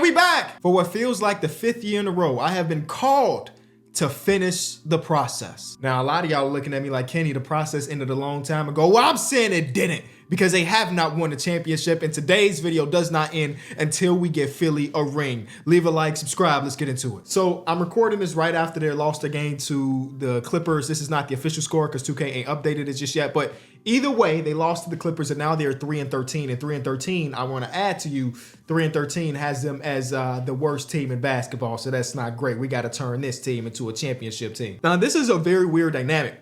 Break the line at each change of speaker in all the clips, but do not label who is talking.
And we back for what feels like the 5th year in a row. I have been called to finish the process. Now, a lot of y'all are looking at me like, Kenny, the process ended a long time ago. Well, I'm saying it didn't, because they have not won a championship, and today's video does not end until we get Philly a ring. Leave a like, subscribe, let's get into it. So I'm recording this right after they lost the game to the Clippers. This is not the official score because 2K ain't updated it just yet, but either way, they lost to the Clippers and now they're 3-13. And 3-13, I want to add to you, 3-13 has them as the worst team in basketball, so that's not great. We got to turn this team into a championship team. Now, this is a very weird dynamic,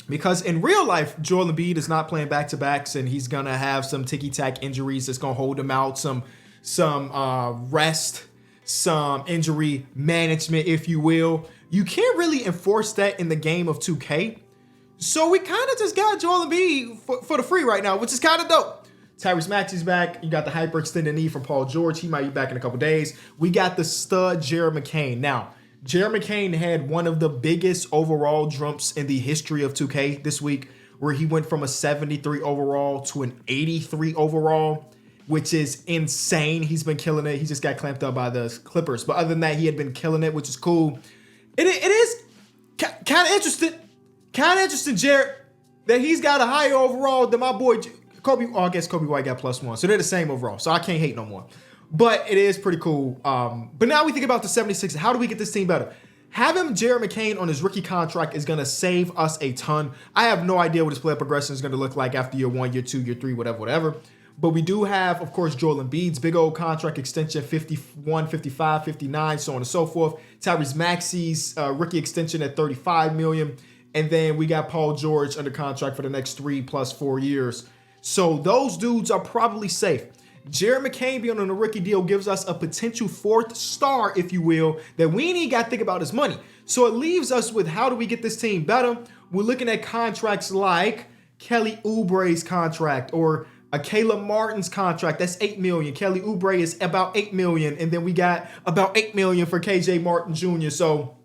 because in real life, Joel Embiid is not playing back-to-backs, and he's gonna have some ticky-tack injuries that's gonna hold him out, some rest, some injury management, if you will. You can't really enforce that in the game of 2K, so we kind of just got Joel Embiid for the free right now, which is kind of dope. Tyrese Maxey's back. You got the hyperextended knee from Paul George. He might be back in a couple days. We got the stud Jared McCain. Now, Jared McCain had one of the biggest overall jumps in the history of 2K this week, where he went from a 73 overall to an 83 overall, which is insane. He's been killing it. He just got clamped up by the Clippers. But other than that, he had been killing it, which is cool. It is kind of interesting, Jared, that he's got a higher overall than my boy Kobe. Oh, I guess Kobe White got +1. So they're the same overall. So I can't hate no more. But it is pretty cool. But now we think about the 76ers. How do we get this team better? Having Jared McCain on his rookie contract is going to save us a ton. I have no idea what his player progression is going to look like after year 1, year 2, year 3, whatever. But we do have, of course, Joel Embiid's big old contract extension, 51, 55, 59, so on and so forth. Tyrese Maxey's rookie extension at $35 million. And then we got Paul George under contract for the next 3 + 4 years. So those dudes are probably safe. Jared McCain being on a rookie deal gives us a potential 4th star, if you will, that we ain't even got to think about his money. So it leaves us with, how do we get this team better? We're looking at contracts like Kelly Oubre's contract, or a Caleb Martin's contract. That's $8 million. Kelly Oubre is about $8 million. And then we got about $8 million for KJ Martin Jr. So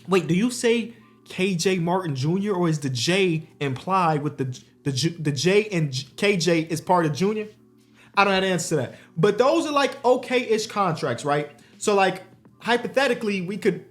wait, do you say KJ Martin Jr. or is the J implied with the J and KJ is part of Junior? I don't have an answer to that. But those are like okay-ish contracts, right? So like hypothetically, we could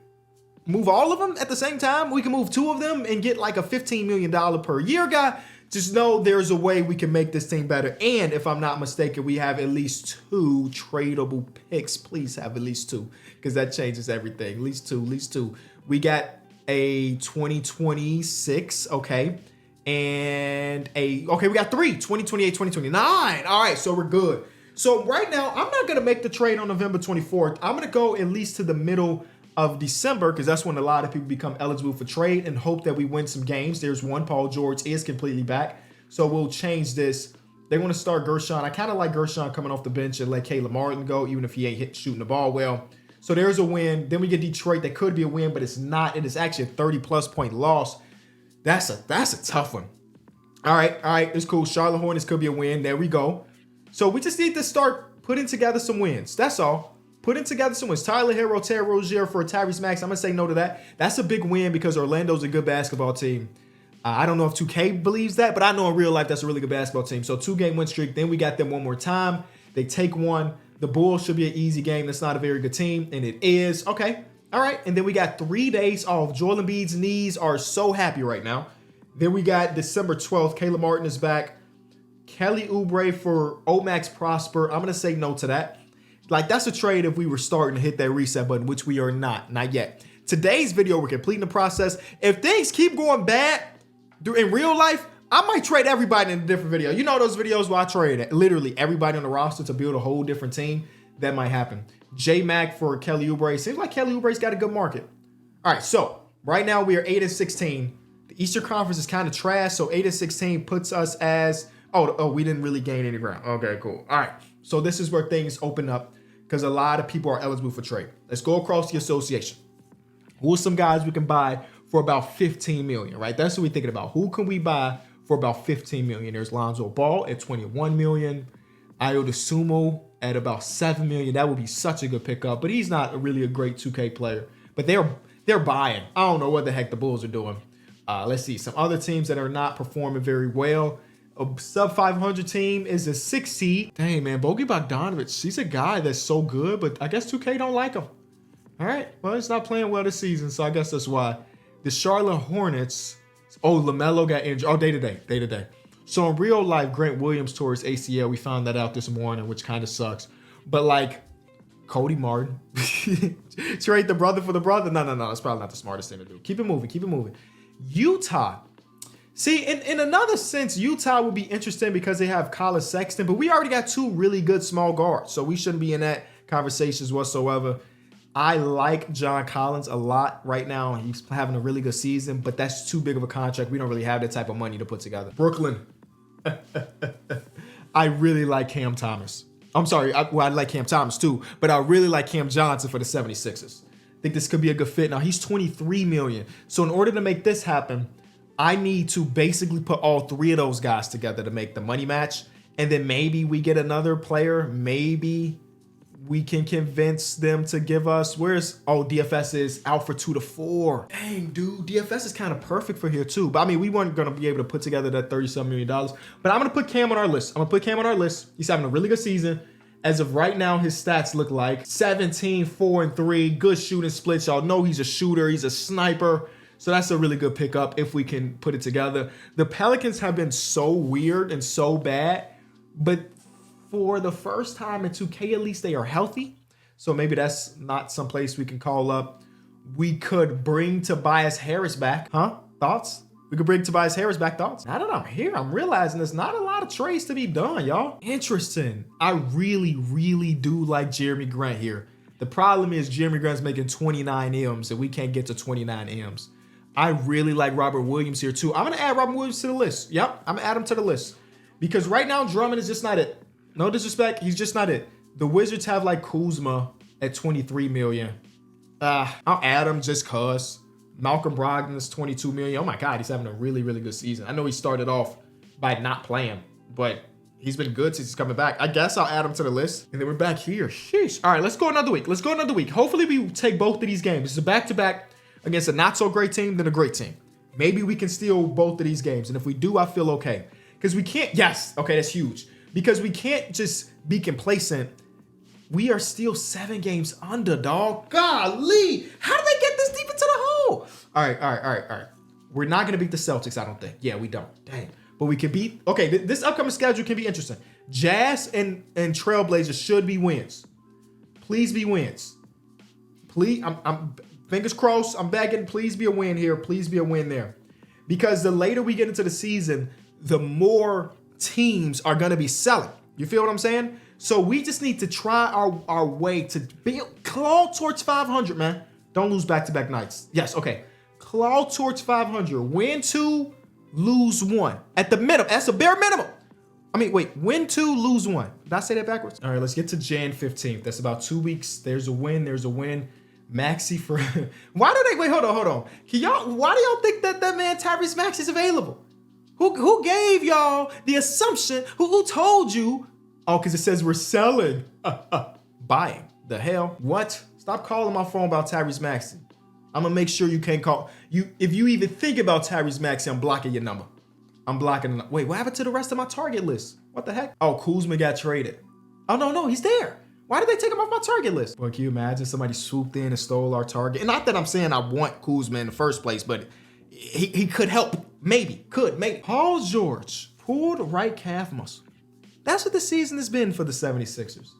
move all of them at the same time. We can move 2 of them and get like a $15 million per year guy. Just know there's a way we can make this team better. And if I'm not mistaken, we have at least 2 tradable picks. Please have at least 2, because that changes everything. At least two. We got a 2026, okay. And we got 3, 2028, 2029. All right, so we're good. So right now, I'm not going to make the trade on November 24th. I'm going to go at least to the middle of December, because that's when a lot of people become eligible for trade, and hope that we win some games. There's one. Paul George is completely back. So we'll change this. They want to start Gershon. I kind of like Gershon coming off the bench and let Caleb Martin go, even if he ain't shooting the ball well. So there's a win. Then we get Detroit. That could be a win, but it's not. It is actually a 30+ point loss. That's a tough one. All right, it's cool. Charlotte Hornets could be a win. There we go. So we just need to start putting together some wins. That's all. Putting together some wins. Tyler Hero, Terry Rozier for Tyrese Maxey. I'm going to say no to that. That's a big win because Orlando's a good basketball team. I don't know if 2K believes that, but I know in real life that's a really good basketball team. So 2-game win streak. Then we got them one more time. They take one. The Bulls should be an easy game. That's not a very good team, and it is. Okay. All right, and then we got 3 days off. Joel Embiid's knees are so happy right now. Then we got December 12th. Caleb Martin is back. Kelly Oubre for Omax Prosper. I'm going to say no to that. Like, that's a trade if we were starting to hit that reset button, which we are not yet. Today's video, we're completing the process. If things keep going bad in real life, I might trade everybody in a different video. You know those videos where I trade literally everybody on the roster to build a whole different team? That might happen. J-Mac for Kelly Oubre. Seems like Kelly Oubre's got a good market. All right, so right now we are 8-16. The Eastern Conference is kind of trash, so 8-16 puts us as, we didn't really gain any ground. Okay, cool. All right, so this is where things open up because a lot of people are eligible for trade. Let's go across the association. Who are some guys we can buy for about $15 million, right? That's what we're thinking about. Who can we buy for about $15 million? There's Lonzo Ball at $21 million. Ayo DeSumo at about $7 million. That would be such a good pickup, but he's not really a great 2K player. But they're buying. I don't know what the heck the Bulls are doing. Let's see. Some other teams that are not performing very well. A sub 500 team is a 6 seed. Dang, man, Bogey Bogdanovic, he's a guy that's so good, but I guess 2K don't like him. All right, well, he's not playing well this season, so I guess that's why. The Charlotte Hornets, oh, LaMelo got injured. Oh, day to day. So in real life, Grant Williams tore his ACL. We found that out this morning, which kind of sucks. But like, Cody Martin, trade the brother for the brother. No, that's probably not the smartest thing to do. Keep it moving. Utah. See, in another sense, Utah would be interesting because they have Colin Sexton, but we already got 2 really good small guards, so we shouldn't be in that conversations whatsoever. I like John Collins a lot right now. He's having a really good season, but that's too big of a contract. We don't really have that type of money to put together. Brooklyn. I really like Cam Thomas. I'm sorry, I like Cam Thomas too, but I really like Cam Johnson for the 76ers. I think this could be a good fit. Now, he's $23 million. So in order to make this happen, I need to basically put all 3 of those guys together to make the money match. And then maybe we get another player. Maybe we can convince them to give us, DFS is out for 2 to 4. Dang, dude, DFS is kind of perfect for here too. But I mean, we weren't going to be able to put together that $37 million. But I'm going to put Cam on our list. He's having a really good season. As of right now, his stats look like 17, 4, and 3. Good shooting splits. Y'all know he's a shooter. He's a sniper. So that's a really good pickup if we can put it together. The Pelicans have been so weird and so bad, but for the first time in 2K, at least they are healthy. So maybe that's not someplace we can call up. We could bring Tobias Harris back. Thoughts? We could bring Tobias Harris back. Thoughts? Now that I'm here, I'm realizing there's not a lot of trades to be done, y'all. Interesting. I really, really do like Jeremy Grant here. The problem is Jeremy Grant's making 29 M's and we can't get to 29 M's. I really like Robert Williams here too. I'm going to add Robert Williams to the list. Yep, I'm going to add him to the list. Because right now, Drummond is just not it. No disrespect, he's just not it. The Wizards have like Kuzma at 23 million. I'll add him just cause. Malcolm Brogdon is 22 million. Oh my God, he's having a really, really good season. I know he started off by not playing, but he's been good since he's coming back. I guess I'll add him to the list. And then we're back here. Sheesh. All right, let's go another week. Hopefully we take both of these games. It's a back-to-back against a not-so-great team, then a great team. Maybe we can steal both of these games. And if we do, I feel okay. Because we can't, yes, okay, that's huge. Because we can't just be complacent. We are still 7 games under, dog. Golly, how did they get this deep into the hole? All right. We're not going to beat the Celtics, I don't think. Yeah, we don't. Dang. But we can beat, okay, this upcoming schedule can be interesting. Jazz and Trailblazers should be wins. Please be wins. Please, I'm fingers crossed, I'm begging, please be a win here. Please be a win there. Because the later we get into the season, the more teams are going to be selling. You feel what I'm saying? So we just need to try our way to claw towards 500, man. Don't lose back-to-back nights. Yes, okay. Claw towards 500. Win 2, lose 1. At the minimum. That's a bare minimum. I mean, wait. Win 2, lose 1. Did I say that backwards? All right, let's get to Jan 15th. That's about 2 weeks. There's a win. Maxey for... Why do they... Wait, hold on. Why do y'all think that man Tyrese Maxey is available? Who gave y'all the assumption? Who told you? Oh, because it says we're selling. Buying. The hell? What? Stop calling my phone about Tyrese Maxey. I'm going to make sure you can't call. If you even think about Tyrese Maxey, I'm blocking your number. I'm blocking the... Wait, what happened to the rest of my target list? What the heck? Oh, Kuzma got traded. Oh, no, he's there. Why did they take him off my target list? Well, can you imagine somebody swooped in and stole our target? And not that I'm saying I want Kuzma in the first place, but he could help. Maybe. Paul George pulled right calf muscle. That's what the season has been for the 76ers.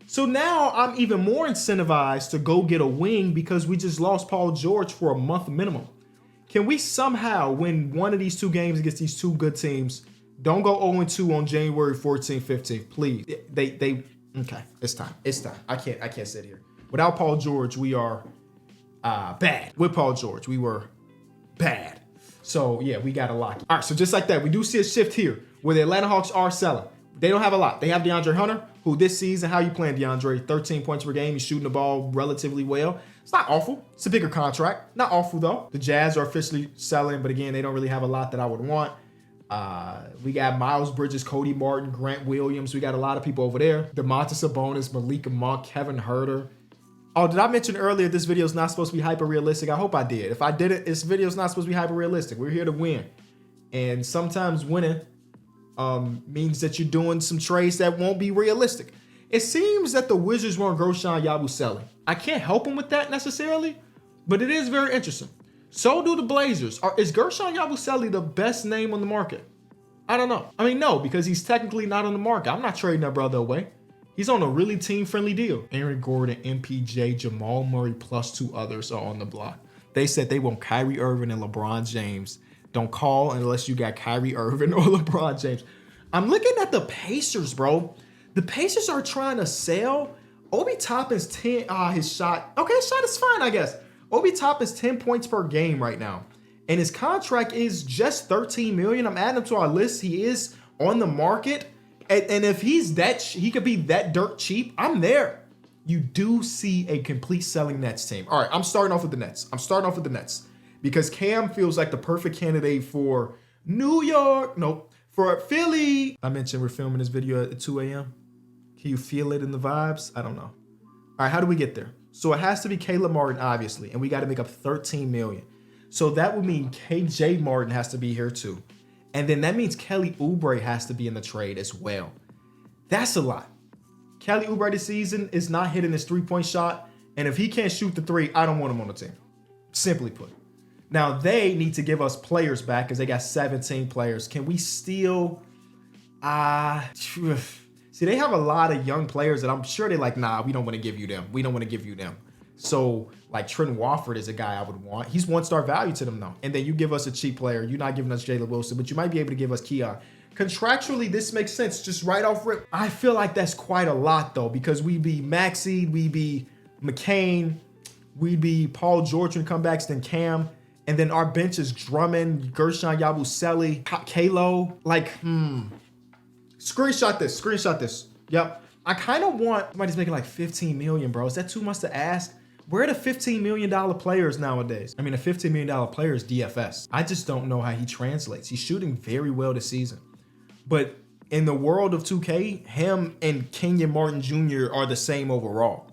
So now I'm even more incentivized to go get a wing because we just lost Paul George for a month minimum. Can we somehow win one of these 2 games against these 2 good teams? Don't go 0-2 on January 14th, 15th, please. Okay, it's time. I can't sit here. Without Paul George, we are bad. With Paul George, we were bad. So yeah, we got to lock it. All right, so just like that, we do see a shift here where the Atlanta Hawks are selling. They don't have a lot. They have DeAndre Hunter, who this season, how you playing DeAndre? 13 points per game. He's shooting the ball relatively well. It's not awful. It's a bigger contract. Not awful, though. The Jazz are officially selling, but again, they don't really have a lot that I would want. We got Miles Bridges, Cody Martin, Grant Williams. We got a lot of people over there. DeMontis Sabonis, Malik Monk, Kevin Huerter. Oh, did I mention earlier this video is not supposed to be hyper-realistic? I hope I did. If I didn't, this video is not supposed to be hyper-realistic. We're here to win. And sometimes winning means that you're doing some trades that won't be realistic. It seems that the Wizards want Gershon Yabusele. I can't help them with that necessarily, but it is very interesting. So do the Blazers. Is Gershon Yabusele the best name on the market? I don't know. I mean, no, because he's technically not on the market. I'm not trading that brother away. He's on a really team-friendly deal. Aaron Gordon, MPJ, Jamal Murray, plus 2 others are on the block. They said they want Kyrie Irving and LeBron James. Don't call unless you got Kyrie Irving or LeBron James. I'm looking at the Pacers, bro. The Pacers are trying to sell Obi Toppin's 10. His shot. Okay, his shot is fine, I guess. Obi Toppin's 10 points per game right now. And his contract is just $13 million. I'm adding him to our list. He is on the market. And if he's he could be that dirt cheap, I'm there. You do see a complete selling Nets team. All right, I'm starting off with the Nets. Because Cam feels like the perfect candidate for New York. Nope. For Philly. I mentioned we're filming this video at 2 a.m. Can you feel it in the vibes? I don't know. All right, how do we get there? So it has to be Caleb Martin, obviously. And we got to make up $13 million. So that would mean KJ Martin has to be here too. And then that means Kelly Oubre has to be in the trade as well. That's a lot. Kelly Oubre this season is not hitting his 3-point shot. And if he can't shoot the 3, I don't want him on the team. Simply put. Now they need to give us players back because they got 17 players. Can we still... See, they have a lot of young players that I'm sure they're like, nah, we don't want to give you them. So, like, Trent Wofford is a guy I would want. He's 1-star value to them, though. And then you give us a cheap player. You're not giving us Jalen Wilson, but you might be able to give us Keon. Contractually, this makes sense. Just right off rip. I feel like that's quite a lot, though, because we'd be Maxey, we'd be McCain, we'd be Paul George when comebacks, then Cam. And then our bench is Drummond, Gershon Yabusele, Kalo. Like, Screenshot this. Yep. I kind of want somebody's making like $15 million, bro. Is that too much to ask? Where are the $15 million players nowadays? I mean, a $15 million player is DFS. I just don't know how he translates. He's shooting very well this season. But in the world of 2K, him and Kenyon Martin Jr. are the same overall.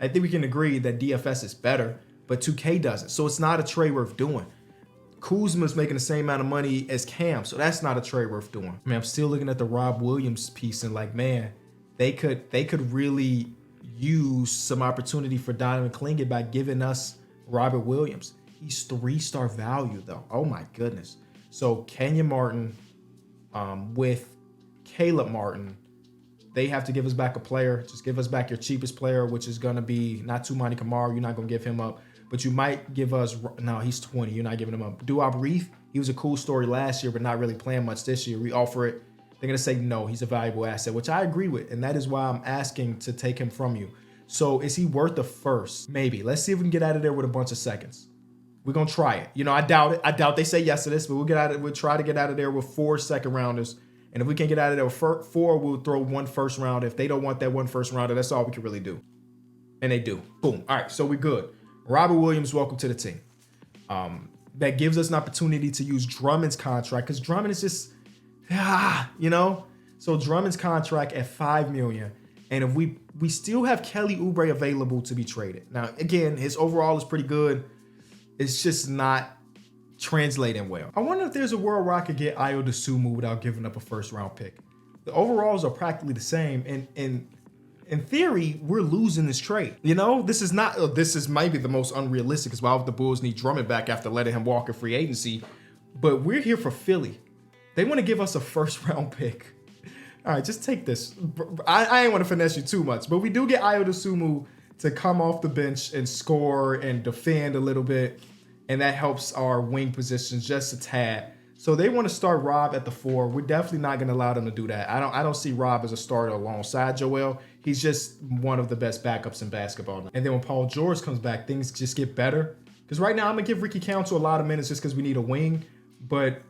I think we can agree that DFS is better, but 2K doesn't. So it's not a trade worth doing. Kuzma's making the same amount of money as Cam, so that's not a trade worth doing. I mean, I'm still looking at the Rob Williams piece and like, man, they could really use some opportunity for Donovan Klingett by giving us Robert Williams. He's 3-star value though. Oh my goodness. So Kenyon Martin with Caleb Martin, they have to give us back a player. Just give us back your cheapest player, which is going to be not Toumani Camara. You're not going to give him up, but you might give us, no, he's 20. You're not giving him up. Duop Reef, he was a cool story last year, but not really playing much this year. We offer it. They're going to say, no, he's a valuable asset, which I agree with. And that is why I'm asking to take him from you. So is he worth a first? Maybe. Let's see if we can get out of there with a bunch of seconds. We're going to try it. You know, I doubt it. I doubt they say yes to this, but we'll try to get out of there with 4 second rounders. And if we can't get out of there with 4, we'll throw 1 first rounder. If they don't want that 1 first rounder, that's all we can really do. And they do. Boom. All right, so we're good. Robert Williams, welcome to the team. That gives us an opportunity to use Drummond's contract because Drummond is just, you know. So Drummond's contract at $5 million. And if we still have Kelly Oubre available to be traded. Now, again, his overall is pretty good. It's just not translating well. I wonder if there's a world where I could get Ayo Dosunmu without giving up a first round pick. The overalls are practically the same. And in theory, we're losing this trade. You know, this is maybe the most unrealistic because why would the Bulls need Drummond back after letting him walk in free agency? But we're here for Philly. They want to give us a first round pick. All right, just take this. I ain't want to finesse you too much, but we do get Ayo Dosunmu to come off the bench and score and defend a little bit, and that helps our wing positions just a tad. So they want to start Rob at the 4. We're definitely not going to allow them to do that. I don't see Rob as a starter alongside Joel. He's just one of the best backups in basketball. And then when Paul George comes back, things just get better. Because right now I'm going to give Ricky Council a lot of minutes just because we need a wing, but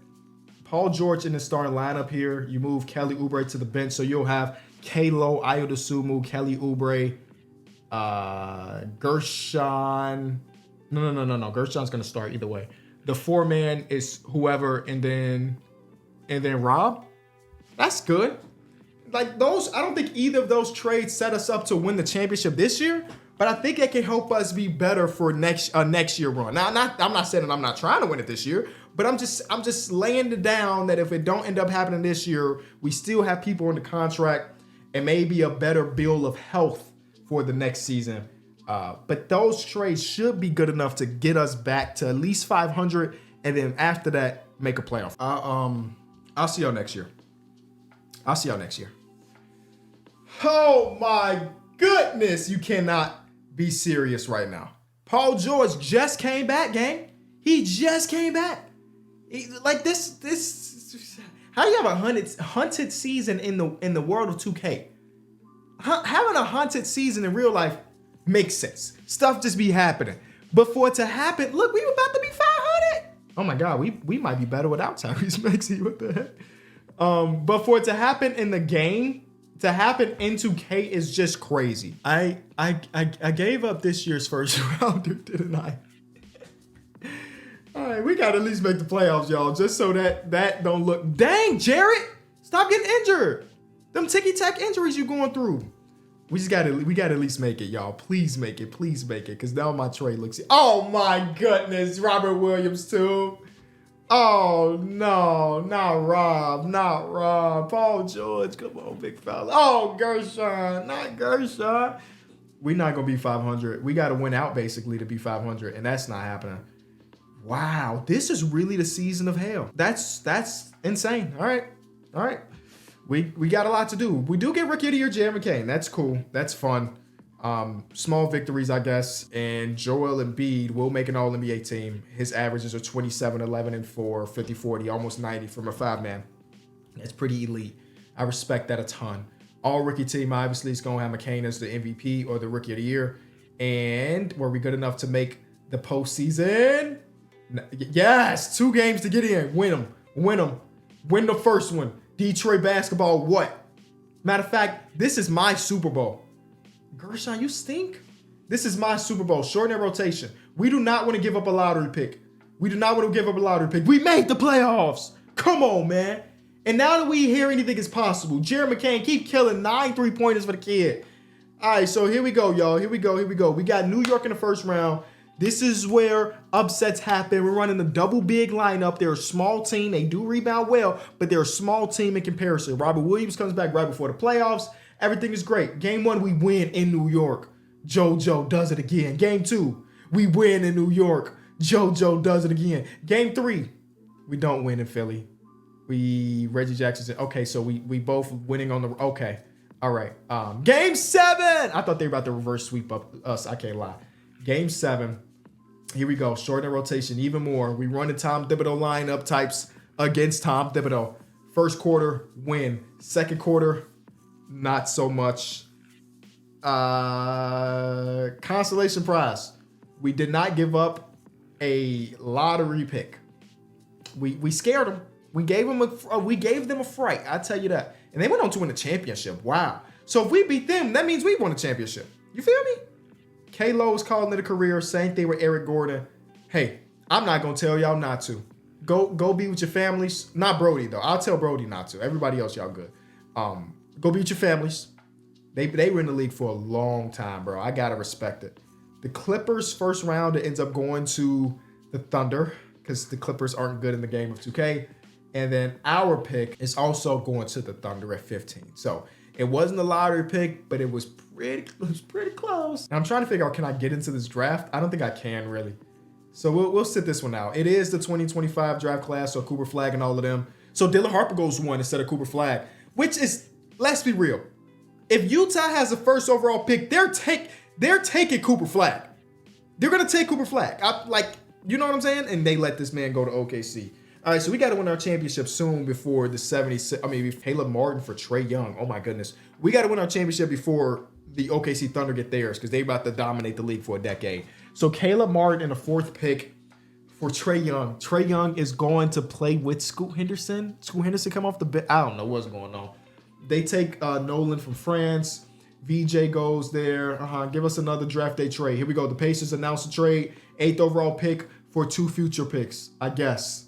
Paul George in the starting lineup here. You move Kelly Oubre to the bench, so you'll have Kalo, Ayo Dosunmu, Kelly Oubre, Gershon. No. Gershon's gonna start either way. The 4-man is whoever, and then Rob. That's good. Like those, I don't think either of those trades set us up to win the championship this year, but I think it can help us be better for next year run. Now, I'm not saying that I'm not trying to win it this year, But I'm just laying it down that if it don't end up happening this year, we still have people in the contract and maybe a better bill of health for the next season. But those trades should be good enough to get us back to at least 500, and then after that, make a playoff. I'll see y'all next year. Oh my goodness, you cannot be serious right now. Paul George just came back, gang. He just came back. Like this. How do you have a hunted season in the world of 2K? Having a haunted season in real life makes sense. Stuff just be happening. But for it to happen, look, we were about to be 500. Oh my God, we might be better without Tyrese Maxey. What the heck? But for it to happen in the game, to happen in 2K is just crazy. I gave up this year's first rounder, didn't I? All right, we got to at least make the playoffs, y'all, just so that don't look. Dang, Jared, stop getting injured. Them ticky-tack injuries you going through. We gotta at least make it, y'all. Please make it, because now my trade looks. Oh my goodness, Robert Williams too. Oh no, not Rob. Paul George, come on, big fella. Oh, Gershon, not Gershon. We're not gonna be 500. We gotta win out basically to be 500, and that's not happening. Wow, this is really the season of hell. That's insane. All right. We got a lot to do. We do get Rookie of the Year, Jared McCain. That's cool. That's fun. Small victories, I guess. And Joel Embiid will make an All-NBA team. His averages are 27, 11, and 4, 50, 40, almost 90 from a 5-man. That's pretty elite. I respect that a ton. All-rookie team, obviously, is going to have McCain as the MVP or the Rookie of the Year. And were we good enough to make the postseason? Yes, 2 games to get in. Win them. Win the first one. Detroit basketball, what? Matter of fact, this is my Super Bowl. Gershon, you stink. This is my Super Bowl. Shorten that rotation. We do not want to give up a lottery pick. We made the playoffs. Come on, man. And now that we hear anything is possible, Jared McCain, keep killing 9 3-pointers for the kid. All right, so here we go, y'all. Here we go. We got New York in the first round. This is where upsets happen. We're running a double big lineup. They're a small team. They do rebound well, but they're a small team in comparison. Robert Williams comes back right before the playoffs. Everything is great. Game 1, we win in New York. JoJo does it again. Game 2, we win in New York. JoJo does it again. Game 3, we don't win in Philly. Reggie Jackson. Okay, so we both winning on the. Okay, all right. Game 7. I thought they were about to reverse sweep up us. I can't lie. Game 7. Here we go. Shorten the rotation even more. We run the Tom Thibodeau lineup types against Tom Thibodeau. First quarter, win. Second quarter, not so much. Consolation prize. We did not give up a lottery pick. We scared them. We gave them a fright. I tell you that. And they went on to win a championship. Wow. So if we beat them, that means we won a championship. You feel me? K-Lo is calling it a career. Same thing with Eric Gordon. Hey, I'm not going to tell y'all not to. Go be with your families. Not Brody, though. I'll tell Brody not to. Everybody else, y'all good. Go be with your families. They were in the league for a long time, bro. I got to respect it. The Clippers first round, it ends up going to the Thunder because the Clippers aren't good in the game of 2K. And then our pick is also going to the Thunder at 15. So it wasn't a lottery pick, but it was pretty close. And I'm trying to figure out, can I get into this draft? I don't think I can really. So we'll sit this one out. It is the 2025 draft class, so Cooper Flag and all of them. So Dylan Harper goes 1 instead of Cooper Flag, which is, let's be real. If Utah has the first overall pick, they're taking Cooper Flag. They're gonna take Cooper Flag. You know what I'm saying? And they let this man go to OKC. All right, so we got to win our championship soon before the 76. Caleb Martin for Trae Young. Oh my goodness, we got to win our championship before the OKC Thunder get theirs because they about to dominate the league for a decade. So Caleb Martin in the 4th pick for Trae Young. Trae Young is going to play with Scoot Henderson. Scoot Henderson come off the bench. I don't know what's going on. They take Nolan from France. VJ goes there. Give us another draft day trade. Here we go. The Pacers announced a trade. 8th overall pick for 2 future picks, I guess.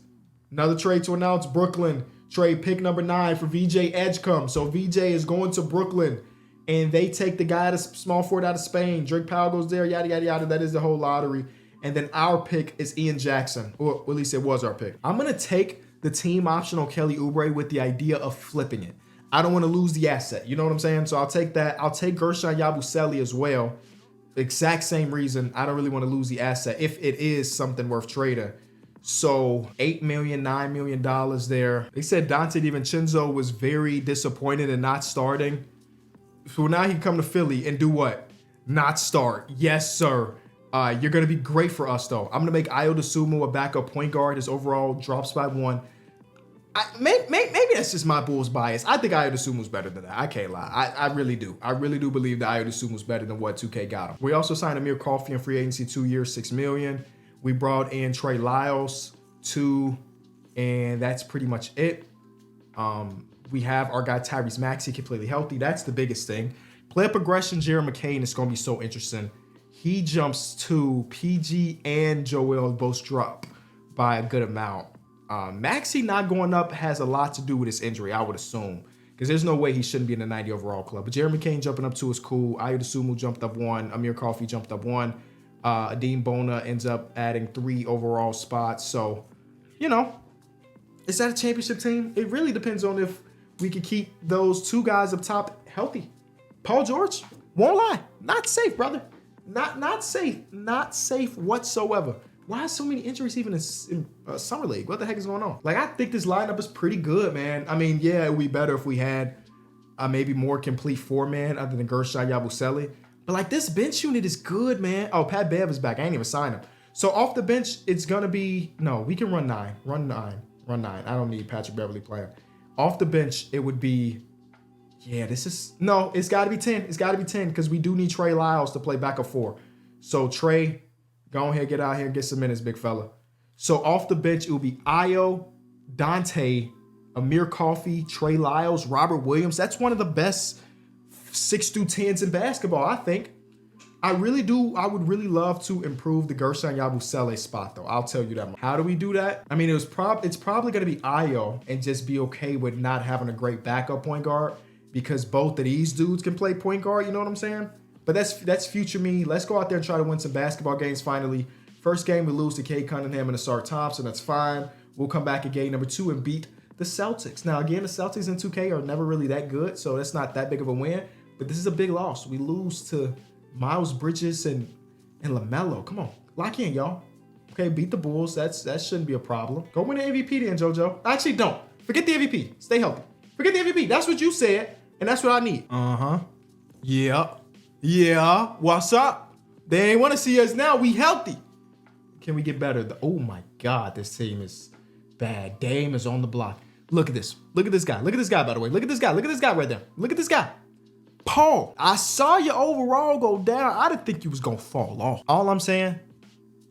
Another trade to announce. Brooklyn trade pick number 9 for VJ Edgecombe. So VJ is going to Brooklyn, and they take the guy, the small forward out of Spain. Drake Powell goes there. Yada yada yada. That is the whole lottery. And then our pick is Ian Jackson, or at least it was our pick. I'm going to take the team option on Kelly Oubre with the idea of flipping it. I don't want to lose the asset. You know what I'm saying? So I'll take that. I'll take Gershon Yabusele as well. Exact same reason. I don't really want to lose the asset if it is something worth trading. So $8 million, $9 million there. They said Dante DiVincenzo was very disappointed in not starting. So now he can come to Philly and do what? Not start. Yes, sir. You're going to be great for us, though. I'm going to make Ayo Dosunmu a backup point guard. His overall drops by 1. Maybe that's just my Bulls bias. I think Ayo Dosunmu's better than that. I can't lie. I really do. I really do believe that Ayo Dosunmu's better than what 2K got him. We also signed Amir Coffey in free agency, 2 years, $6 million. We brought in Trey Lyles, 2, and that's pretty much it. We have our guy Tyrese Maxey completely healthy. That's the biggest thing. Player progression, Jared McCain is going to be so interesting. He jumps to PG and Joel both drop by a good amount. Maxey not going up has a lot to do with his injury, I would assume, because there's no way he shouldn't be in the 90 overall club. But Jared McCain jumping up 2 is cool. Ayo Dosunmu jumped up 1. Amir Coffey jumped up 1. Adeem Bona ends up adding 3 overall spots. So, you know, is that a championship team? It really depends on if we can keep those 2 guys up top healthy. Paul George, won't lie, not safe, brother. Not safe whatsoever. Why are so many injuries even in Summer League? What the heck is going on? Like, I think this lineup is pretty good, man. I mean, yeah, it would be better if we had a maybe more complete 4-man other than Gershon Yabusele. But, like, this bench unit is good, man. Oh, Pat Bev is back. I ain't even signed him. So, off the bench, it's going to be... No, we can run 9. Run 9. I don't need Patrick Beverly playing. Off the bench, it would be... Yeah, this is... No, it's got to be 10. It's got to be 10 because we do need Trey Lyles to play backup 4. So, Trey... Go ahead, get out here and get some minutes, big fella. So off the bench, it will be Ayo, Dante, Amir Coffey, Trey Lyles, Robert Williams. That's one of the best 6 through 10s in basketball, I think. I really do. I would really love to improve the Gershon Yabusele spot, though. I'll tell you that much. How do we do that? I mean, it's probably going to be Ayo and just be okay with not having a great backup point guard because both of these dudes can play point guard. You know what I'm saying? But that's future me. Let's go out there and try to win some basketball games finally. First game, we lose to Cade Cunningham and Asar Thompson. That's fine. We'll come back in game number 2 and beat the Celtics. Now, again, the Celtics in 2K are never really that good, so that's not that big of a win. But this is a big loss. We lose to Miles Bridges and LaMelo. Come on. Lock in, y'all. Okay, beat the Bulls. That shouldn't be a problem. Go win the MVP then, JoJo. Actually, don't. Forget the MVP. Stay healthy. Forget the MVP. That's what you said, and that's what I need. Uh-huh. Yeah, what's up? They ain't want to see us now. We healthy. Can we get better? Oh my God, this team is bad. Dame is on the block. Look at this. Look at this guy. Look at this guy, by the way. Look at this guy. Look at this guy right there. Look at this guy. Paul, I saw your overall go down. I didn't think you was going to fall off. All I'm saying,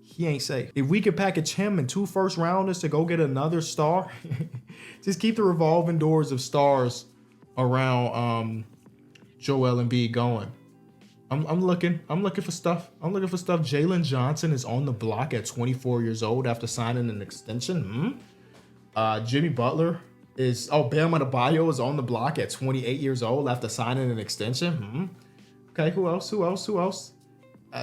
he ain't safe. If we could package him and 2 first-rounders to go get another star, just keep the revolving doors of stars around Joel Embiid going. I'm looking for stuff. Jalen Johnson is on the block at 24 years old after signing an extension. Jimmy Butler is... Bam Adebayo is on the block at 28 years old after signing an extension. Okay, who else?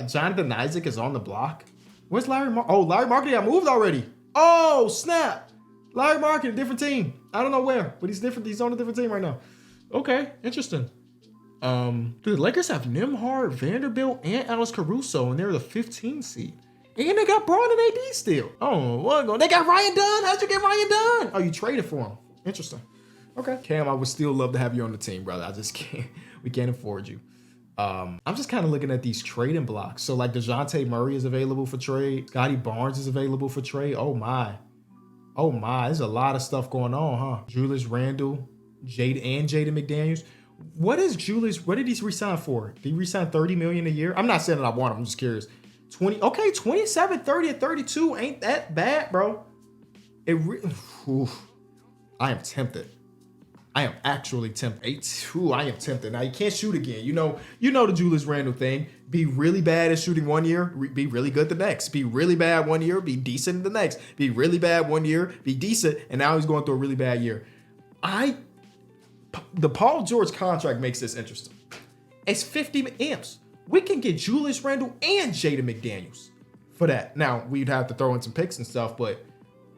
Jonathan Isaac is on the block. Where's Larry Larry Marketing got moved already. Oh, snap. Larry Marketing, different team. I don't know where, but he's different. He's on a different team right now. Okay, interesting. The Lakers have Nembhard, Vanderbilt, and Alex Caruso, and they're the 15 seed. And they got Braun and AD still. Oh, what? They got Ryan Dunn. How'd you get Ryan Dunn? Oh, you traded for him. Interesting. Okay. Cam, I would still love to have you on the team, brother. I just can't. We can't afford you. I'm just kind of looking at these trading blocks. So, like, DeJounte Murray is available for trade. Scotty Barnes is available for trade. Oh, my. There's a lot of stuff going on, huh? Julius Randle, Jaden McDaniels. What did he resign for? Did he resign $30 million a year? I'm not saying that I want him. I'm just curious. 27, 30, and 32 ain't that bad, bro. I am tempted. I am actually tempted. I am tempted. Now, you can't shoot again. You know the Julius Randle thing. Be really bad at shooting one year, be really good the next. Be really bad one year, be decent the next. Be really bad one year, be decent, and now he's going through a really bad year. The Paul George contract makes this interesting. It's 50 M's. We can get Julius Randle and Jaden McDaniels for that. Now, we'd have to throw in some picks and stuff, but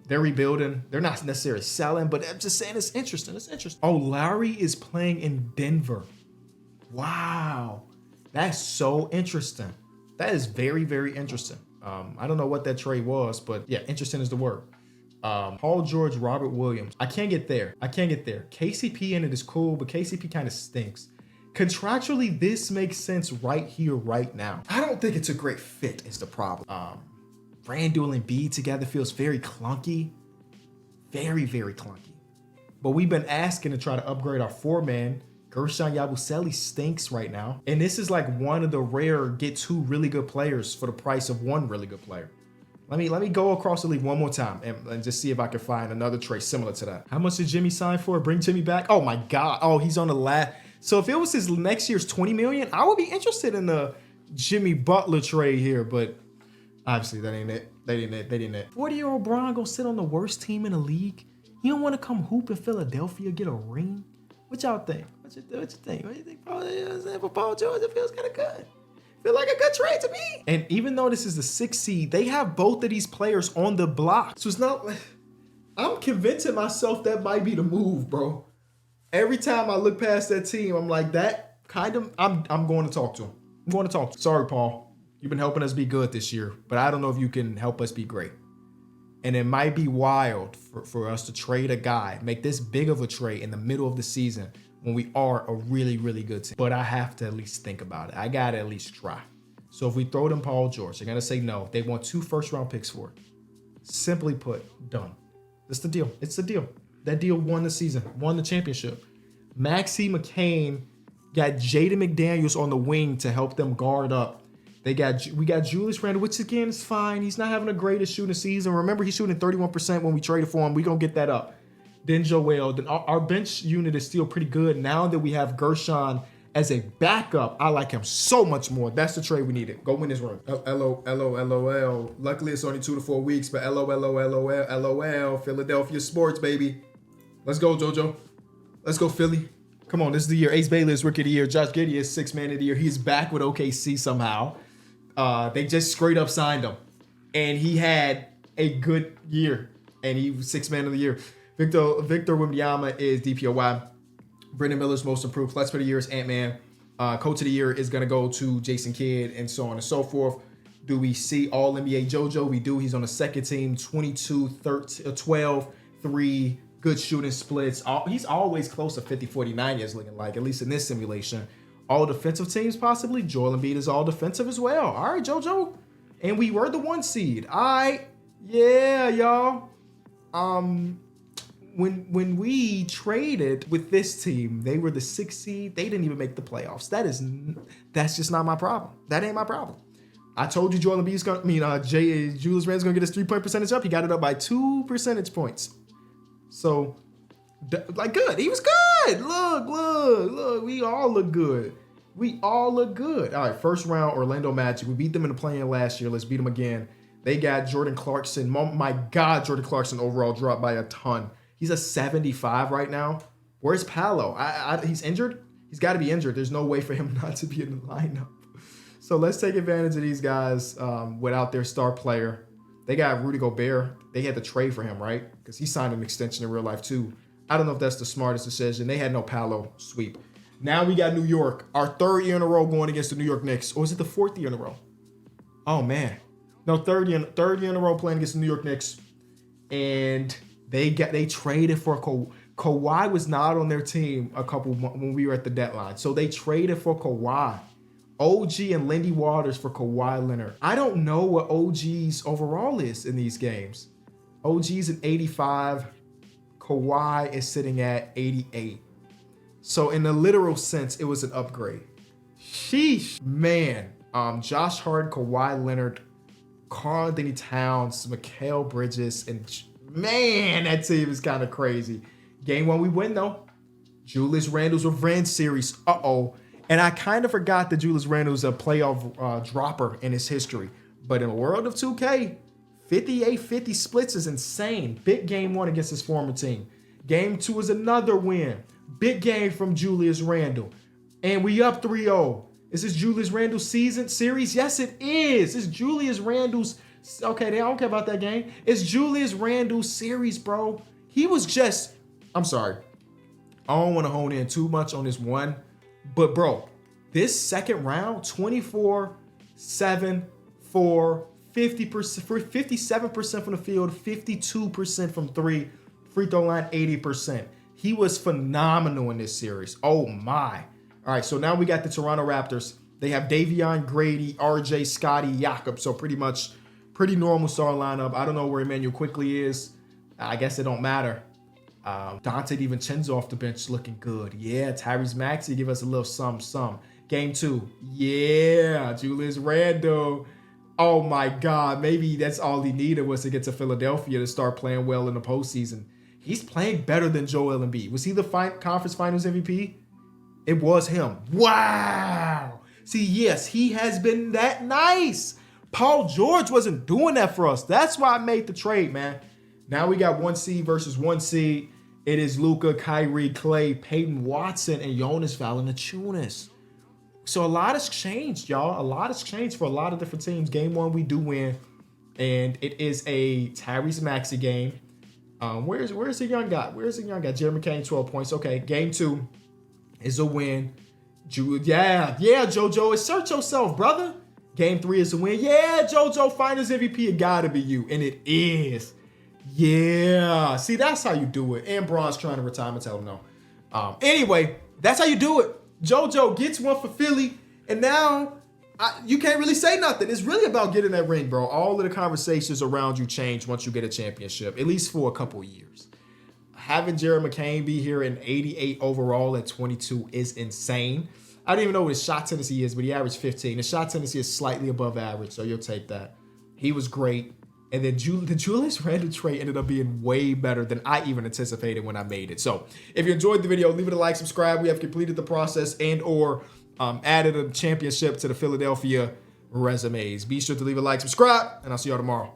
they're rebuilding. They're not necessarily selling, but I'm just saying it's interesting. It's interesting. Oh, Lowry is playing in Denver. Wow. That's so interesting. That is very, very interesting. I don't know what that trade was, but yeah, interesting is the word. Paul George, Robert Williams. I can't get there. KCP in it is cool, but KCP kind of stinks. Contractually, this makes sense right here, right now. I don't think it's a great fit is the problem. Randall and B together feels very clunky. Very, very clunky. But we've been asking to try to upgrade our 4-man. Gershon Yabusele stinks right now. And this is like one of the rare get 2 really good players for the price of 1 really good player. Let me go across the league one more time and just see if I can find another trade similar to that. How much did Jimmy sign for? Bring Jimmy back? Oh my God. Oh, he's on the last. So if it was his next year's $20 million, I would be interested in the Jimmy Butler trade here, but obviously that ain't it. They didn't it. 40-year-old Bron gonna sit on the worst team in the league? You don't want to come hoop in Philadelphia, get a ring? What y'all think? What you think? What do you think, Paul? You know what I'm saying? For Paul George, it feels kind of good. Feel like a good trade to me. And even though this is the 6th seed, they have both of these players on the block. So it's not like, I'm convincing myself that might be the move, bro. Every time I look past that team, I'm like, that kind of, I'm going to talk to him. I'm going to talk to him. Sorry, Paul. You've been helping us be good this year, but I don't know if you can help us be great. And it might be wild for us to trade a guy, make this big of a trade in the middle of the season when we are a really, really good team. But I have to at least think about it. I got to at least try. So if we throw them Paul George, they're going to say no. They want 2 first-round picks for it. Simply put, done. That's the deal. It's the deal. That deal won the season, won the championship. Maxie McCain got Jaden McDaniels on the wing to help them guard up. We got Julius Randle, which again is fine. He's not having the greatest shooting season. Remember, he's shooting 31% when we traded for him. We're going to get that up. Then Joel. Then our bench unit is still pretty good. Now that we have Gershon as a backup, I like him so much more. That's the trade we needed. Go win this room. LOL. Luckily, it's only 2 to 4 weeks, but LOL. Philadelphia sports, baby. Let's go, JoJo. Let's go, Philly. Come on, this is the year. Ace Bailey is Rookie of the Year. Josh Giddey is 6th Man of the Year. He's back with OKC somehow. They just straight up signed him. And he had a good year. And he was 6th Man of the Year. Victor Wembanyama is DPOY. Brendan Miller's Most Improved. Clutch for the Year is Ant-Man. Coach of the Year is going to go to Jason Kidd and so on and so forth. Do we see All-NBA JoJo? We do. He's on the second team. 22, 13, 12, 3. Good shooting splits. He's always close to 50-49 is looking like, at least in this simulation. All defensive teams possibly. Joel Embiid is all defensive as well. All right, JoJo. And we were the 1 seed. All right. Yeah, y'all. When we traded with this team, they were the 6th seed. They didn't even make the playoffs. That's just not my problem. That ain't my problem. I told you Joel Embiid's Julius Randle's gonna get his 3-point percentage up. He got it up by 2 percentage points. So, like, good. He was good. Look. We all look good. All right, first round, Orlando Magic. We beat them in the play-in last year. Let's beat them again. They got Jordan Clarkson. My God, Jordan Clarkson overall dropped by a ton. He's a 75 right now. Where's Paolo? He's injured? He's got to be injured. There's no way for him not to be in the lineup. So let's take advantage of these guys without their star player. They got Rudy Gobert. They had to trade for him, right? Because he signed an extension in real life, too. I don't know if that's the smartest decision. They had no Paolo sweep. Now we got New York. Our 3rd year in a row going against the New York Knicks. Or is it the 4th year in a row? Oh, man. No, third year in a row playing against the New York Knicks. And they traded for Kawhi was not on their team when we were at the deadline. So they traded for Kawhi. OG and Lindy Waters for Kawhi Leonard. I don't know what OG's overall is in these games. OG's an 85. Kawhi is sitting at 88. So in the literal sense, it was an upgrade. Sheesh. Man. Josh Hart, Kawhi Leonard, Karl-Anthony Towns, Mikal Bridges, and man, that team is kind of crazy. Game 1, we win though. Julius Randle's revenge series. And I kind of forgot that Julius Randle's a playoff dropper in his history. But in the world of 2K, 58-50 splits is insane. Big game 1 against his former team. Game 2 is another win. Big game from Julius Randle. And we up 3-0. Is this Julius Randle's series? Yes, it is. It's Julius Randle's Okay, they don't care about that game. It's Julius Randle's series, bro. He was just, I'm sorry. I don't want to hone in too much on this one. But, bro, this second round, 24, 7, 4, 50%, 57% from the field, 52% from three, free throw line, 80%. He was phenomenal in this series. Oh, my. All right, so now we got the Toronto Raptors. They have Davion, Grady, RJ, Scotty, Jakob. So pretty much pretty normal star lineup. I don't know where Emmanuel Quickly is. I guess it don't matter. Dante DiVincenzo off the bench looking good. Yeah, Tyrese Maxey give us a little some. Game 2. Yeah, Julius Randle. Oh my God. Maybe that's all he needed was to get to Philadelphia to start playing well in the postseason. He's playing better than Joel Embiid. Was he the conference finals MVP? It was him. Wow. See, yes, he has been that nice. Paul George wasn't doing that for us. That's why I made the trade, man. Now we got 1 seed versus 1 seed. It is Luka, Kyrie, Clay, Peyton Watson, and Jonas Valanciunas. So a lot has changed, y'all. A lot has changed for a lot of different teams. Game 1, we do win. And it is a Tyrese Maxey game. Where's the young guy? Where's the young guy? Jeremy Kane, 12 points. Okay, game 2 is a win. Yeah, JoJo. Assert yourself, brother. Game 3 is a win. Yeah, JoJo, finals MVP. It gotta be you. And it is. Yeah. See, that's how you do it. And Braun's trying to retire. I'm gonna tell him no. Anyway, that's how you do it. JoJo gets one for Philly. And now you can't really say nothing. It's really about getting that ring, bro. All of the conversations around you change once you get a championship, at least for a couple of years. Having Jared McCain be here in 88 overall at 22 is insane. I don't even know what his shot tendency is, but he averaged 15. His shot tendency is slightly above average, so you'll take that. He was great. And then the Julius Randle trade ended up being way better than I even anticipated when I made it. So if you enjoyed the video, leave it a like, subscribe. We have completed the process and or added a championship to the Philadelphia resumes. Be sure to leave a like, subscribe, and I'll see y'all tomorrow.